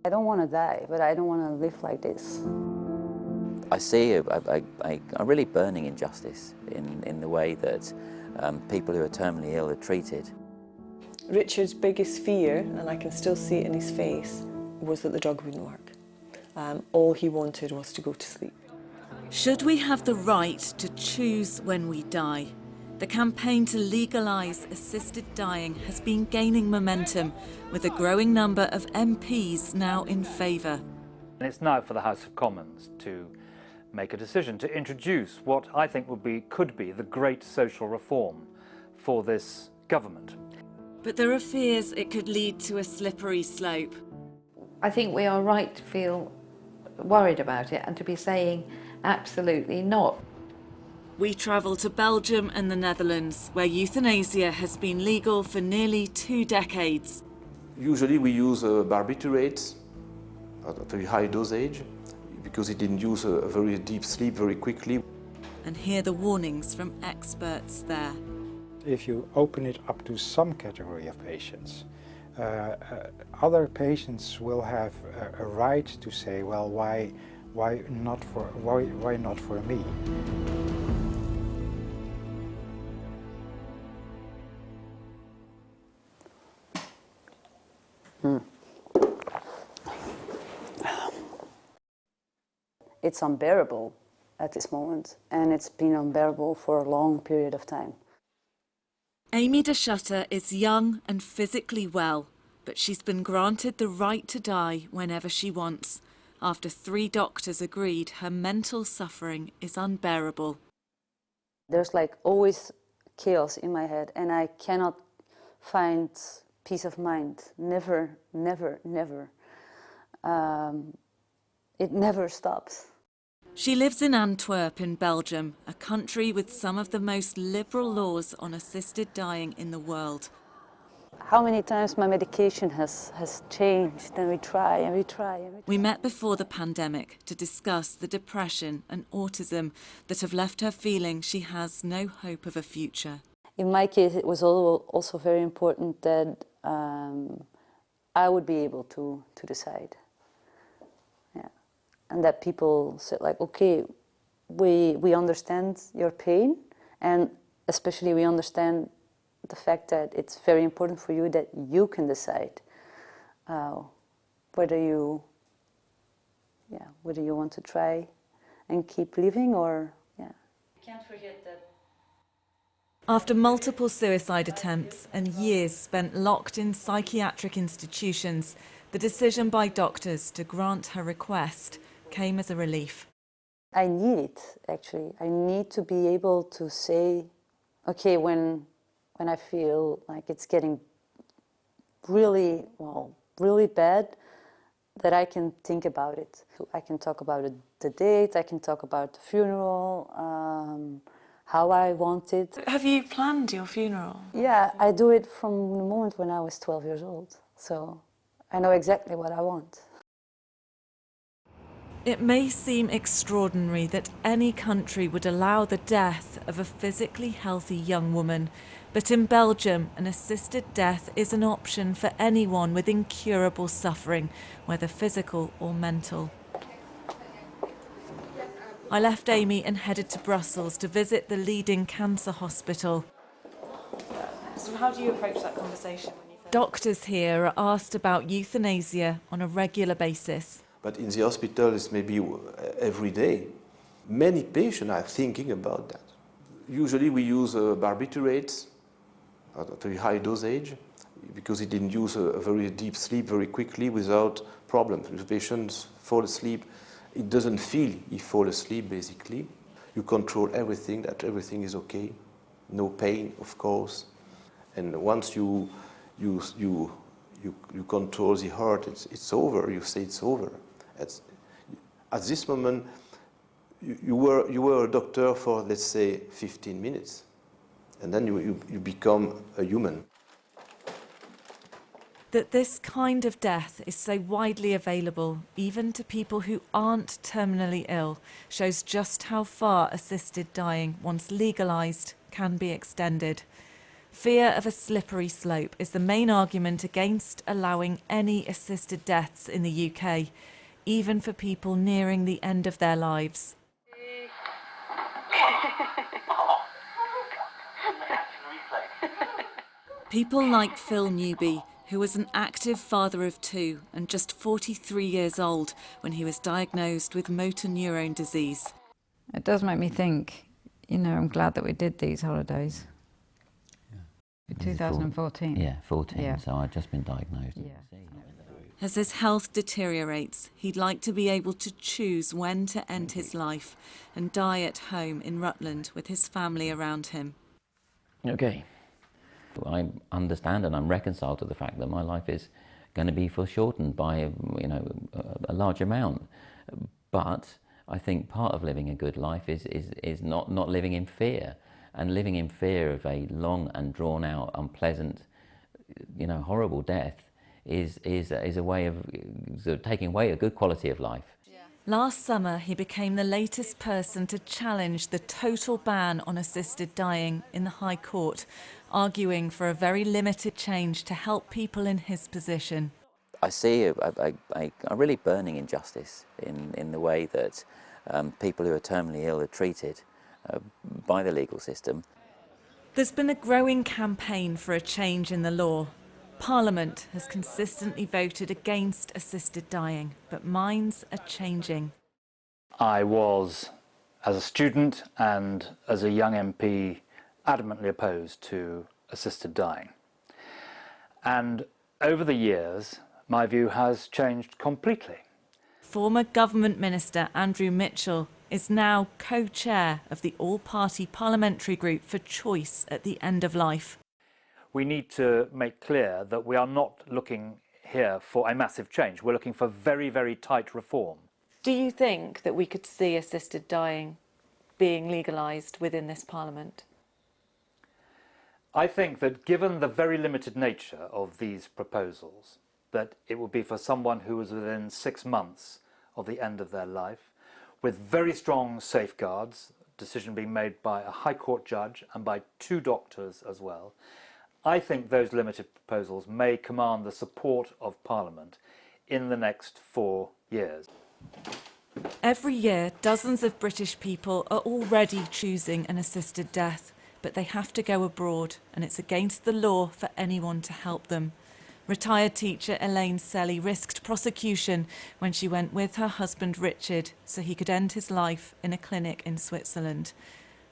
I don't want to die, but I don't want to live like this. I see a really burning injustice in the way that people who are terminally ill are treated. Richard's biggest fear, and I can still see it in his face, was that the drug wouldn't work. All he wanted was to go to sleep. Should we have the right to choose when we die? The campaign to legalise assisted dying has been gaining momentum, with a growing number of MPs now in favour. And it's now for the House of Commons to make a decision to introduce what I think could be the great social reform for this government. But there are fears it could lead to a slippery slope. I think we are right to feel worried about it and to be saying absolutely not. We travel to Belgium and the Netherlands, where euthanasia has been legal for nearly 2 decades. Usually we use barbiturates at a very high dosage because it induces a very deep sleep very quickly. And hear the warnings from experts there. If you open it up to some category of patients, other patients will have a right to say, well, why not for me? It's unbearable at this moment, and it's been unbearable for a long period of time. Amy de Schutter is young and physically well, but she's been granted the right to die whenever she wants, after 3 doctors agreed her mental suffering is unbearable. There's like always chaos in my head, and I cannot find peace of mind. Never, never, never. It never stops. She lives in Antwerp in Belgium, a country with some of the most liberal laws on assisted dying in the world. How many times my medication has changed, and we try and we try and we try. We met before the pandemic to discuss the depression and autism that have left her feeling she has no hope of a future. In my case, it was also very important that I would be able to decide. Yeah. And that people said, like, okay, we understand your pain, and especially we understand the fact that it's very important for you that you can decide whether you want to try and keep living or, yeah. Can't forget that. After multiple suicide attempts and years spent locked in psychiatric institutions, the decision by doctors to grant her request came as a relief. I need it, actually. I need to be able to say, okay, when I feel like it's getting really, really bad, that I can think about it. I can talk about the date, I can talk about the funeral, how I want it. Have you planned your funeral? Yeah, I do it from the moment when I was 12 years old. So I know exactly what I want. It may seem extraordinary that any country would allow the death of a physically healthy young woman, but in Belgium, an assisted death is an option for anyone with incurable suffering, whether physical or mental. I left Amy and headed to Brussels to visit the leading cancer hospital. So how do you approach that conversation? Doctors here are asked about euthanasia on a regular basis. But in the hospital, it's maybe every day. Many patients are thinking about that. Usually we use barbiturates at a very high dosage because it induces a very deep sleep very quickly without problems. If the patients fall asleep, it doesn't feel he fall asleep, basically. You control everything, that everything is okay. No pain, of course. And once you control the heart, it's over. You say it's over. At this moment, you were a doctor for, let's say, 15 minutes, and then you become a human. That this kind of death is so widely available, even to people who aren't terminally ill, shows just how far assisted dying, once legalised, can be extended. Fear of a slippery slope is the main argument against allowing any assisted deaths in the UK, even for people nearing the end of their lives. People like Phil Newby, who was an active father of two and just 43 years old when he was diagnosed with motor neurone disease. It does make me think, you know, I'm glad that we did these holidays. Yeah. 2014. Yeah, 14, yeah. So I'd just been diagnosed. Yeah. As his health deteriorates, he'd like to be able to choose when to end his life and die at home in Rutland with his family around him. Okay. I understand and I'm reconciled to the fact that my life is going to be foreshortened by, a large amount. But I think part of living a good life is not living in fear, and living in fear of a long and drawn out, unpleasant, horrible death is a way of sort of taking away a good quality of life. Last summer, he became the latest person to challenge the total ban on assisted dying in the High Court, arguing for a very limited change to help people in his position. I see a really burning injustice in the way that people who are terminally ill are treated by the legal system. There's been a growing campaign for a change in the law. Parliament has consistently voted against assisted dying, but minds are changing. I was, as a student and as a young MP, adamantly opposed to assisted dying. And over the years, my view has changed completely. Former Government Minister Andrew Mitchell is now co-chair of the all-party parliamentary group for choice at the end of life. We need to make clear that we are not looking here for a massive change. We're looking for very, very tight reform. Do you think that we could see assisted dying being legalised within this Parliament? I think that given the very limited nature of these proposals, that it would be for someone who was within 6 months of the end of their life, with very strong safeguards, decision being made by a High Court judge and by 2 doctors as well. I think those limited proposals may command the support of Parliament in the next 4 years. Every year, dozens of British people are already choosing an assisted death, but they have to go abroad, and it's against the law for anyone to help them. Retired teacher Elaine Selly risked prosecution when she went with her husband Richard so he could end his life in a clinic in Switzerland.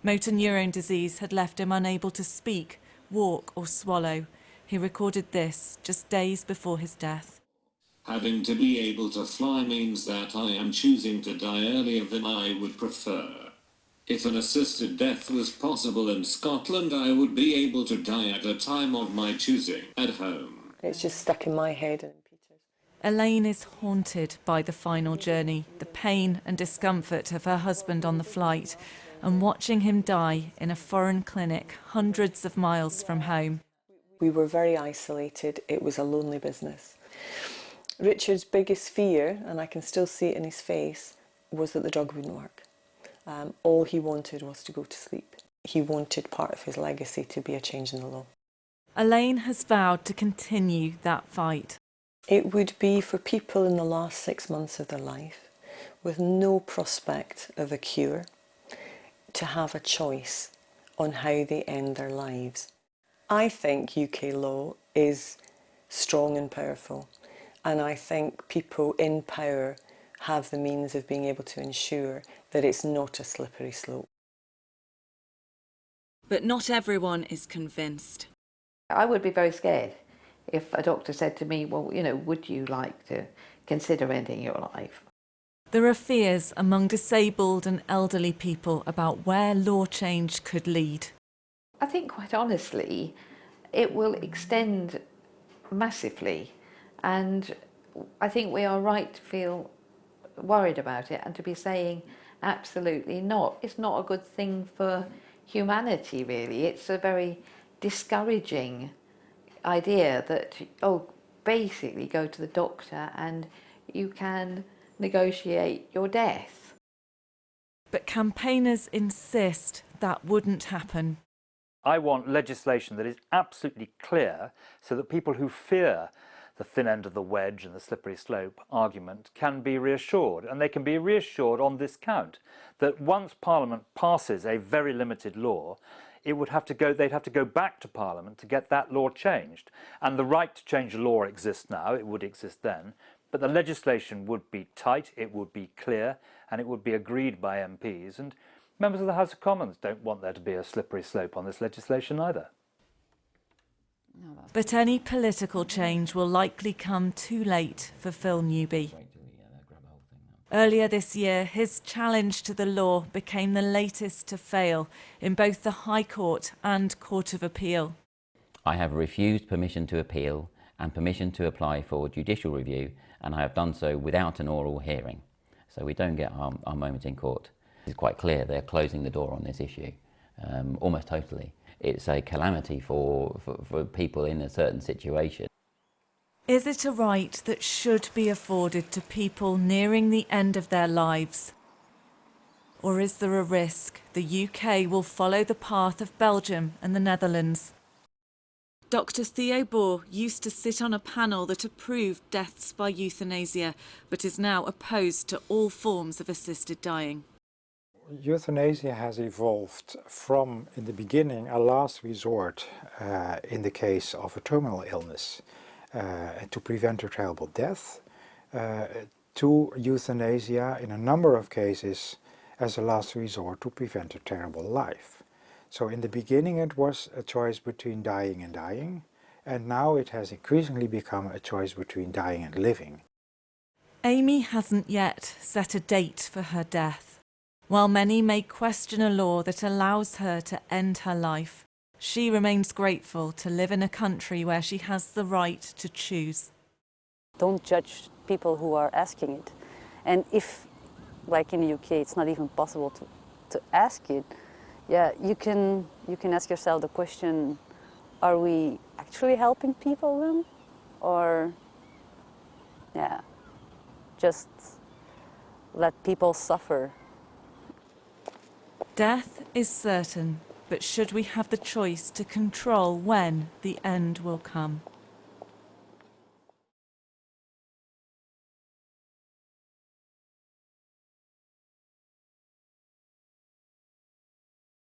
Motor neurone disease had left him unable to speak, walk or swallow. He recorded this just days before his death. Having to be able to fly means that I am choosing to die earlier than I would prefer. If an assisted death was possible in Scotland, I would be able to die at a time of my choosing, at home. It's just stuck in my head and in Peter's. Elaine is haunted by the final journey, the pain and discomfort of her husband on the flight, and watching him die in a foreign clinic hundreds of miles from home. We were very isolated. It was a lonely business. Richard's biggest fear, and I can still see it in his face, was that the drug wouldn't work. All he wanted was to go to sleep. He wanted part of his legacy to be a change in the law. Elaine has vowed to continue that fight. It would be for people in the last 6 months of their life, with no prospect of a cure, to have a choice on how they end their lives. I think UK law is strong and powerful, and I think people in power have the means of being able to ensure that it's not a slippery slope. But not everyone is convinced. I would be very scared if a doctor said to me, well, you know, would you like to consider ending your life? There are fears among disabled and elderly people about where law change could lead. I think, quite honestly, it will extend massively, and I think we are right to feel worried about it and to be saying absolutely not. It's not a good thing for humanity, really. It's a very discouraging idea that, oh, basically go to the doctor and you can negotiate your death. But campaigners insist that wouldn't happen. I want legislation that is absolutely clear so that people who fear the thin end of the wedge and the slippery slope argument can be reassured, and they can be reassured on this count, that once Parliament passes a very limited law, they'd have to go back to Parliament to get that law changed. And the right to change the law exists now, it would exist then, but the legislation would be tight, it would be clear, and it would be agreed by MPs. And members of the House of Commons don't want there to be a slippery slope on this legislation either. But any political change will likely come too late for Phil Newby. Earlier this year, his challenge to the law became the latest to fail in both the High Court and Court of Appeal. I have refused permission to appeal and permission to apply for judicial review, and I have done so without an oral hearing. So we don't get our moment in court. It's quite clear they're closing the door on this issue, almost totally. It's a calamity for people in a certain situation. Is it a right that should be afforded to people nearing the end of their lives? Or is there a risk the UK will follow the path of Belgium and the Netherlands? Dr. Theo Bohr used to sit on a panel that approved deaths by euthanasia, but is now opposed to all forms of assisted dying. Euthanasia has evolved from, in the beginning, a last resort in the case of a terminal illness to prevent a terrible death, to euthanasia in a number of cases as a last resort to prevent a terrible life. So in the beginning it was a choice between dying and dying, and now it has increasingly become a choice between dying and living. Amy hasn't yet set a date for her death. While many may question a law that allows her to end her life, she remains grateful to live in a country where she has the right to choose. Don't judge people who are asking it. And if, like in the UK, it's not even possible to ask it, yeah, you can ask yourself the question, are we actually helping people then? Or, yeah, just let people suffer. Death is certain, but should we have the choice to control when the end will come?